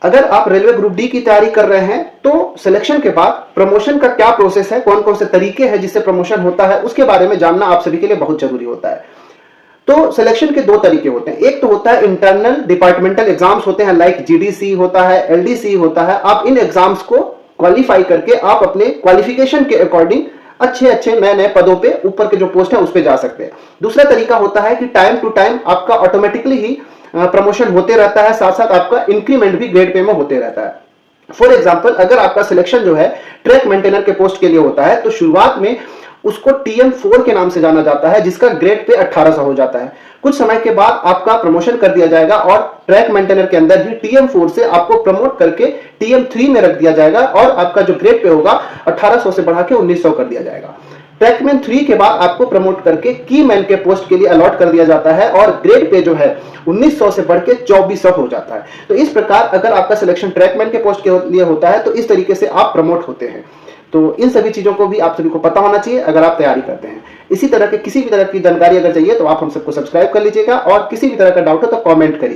अगर आप railway group D की तैयारी कर रहे हैं तो सिलेक्शन के बाद प्रमोशन का क्या प्रोसेस है, कौन कौन से तरीके हैं जिससे प्रमोशन होता है, उसके बारे में जानना आप सभी के लिए बहुत जरूरी होता है। तो सिलेक्शन के दो तरीके होते हैं। एक तो होता है इंटरनल डिपार्टमेंटल एग्जाम्स होते हैं, लाइक जीडीसी होता है, एलडीसी होता है। आप इन एग्जाम्स को क्वालिफाई करके आप अपने क्वालिफिकेशन के अकॉर्डिंग अच्छे अच्छे नए नए पदों पे, ऊपर के जो पोस्ट है उस पे जा सकते हैं। दूसरा तरीका होता है कि टाइम टू टाइम आपका ऑटोमेटिकली ही प्रमोशन होते रहता है, साथ साथ आपका इंक्रीमेंट भी ग्रेड पे में होते रहता है। फॉर एग्जाम्पल, अगर आपका सिलेक्शन जो है ट्रैक मेंटेनर के पोस्ट के लिए होता है तो शुरुआत में उसको TM4 के नाम से जाना जाता है, जिसका ग्रेड पे 1800 हो जाता है। कुछ समय के बाद आपका प्रमोशन कर दिया जाएगा और ट्रैक मेंटेनर के अंदर ही TM4 से आपको प्रमोट करके TM3 में रख दिया जाएगा और आपका जो ग्रेड पे होगा 1800 से बढ़ा के 1900 कर दिया जाएगा। ट्रैकमैन 3 के बाद आपको प्रमोट करके की मैन के पोस्ट के लिए अलॉट कर दिया जाता है और ग्रेड पे जो है 1900 से बढ़ के 2400 हो जाता है। तो इस प्रकार अगर आपका सिलेक्शन ट्रैकमैन के पोस्ट के लिए होता है तो इस तरीके से आप प्रमोट होते हैं। तो इन सभी चीजों को भी आप सभी को पता होना चाहिए अगर आप तैयारी करते हैं। इसी तरह के किसी भी तरह की जानकारी अगर चाहिए तो आप हम सबको सब्सक्राइब कर लीजिएगा और किसी भी तरह का डाउट हो तो कमेंट करिए।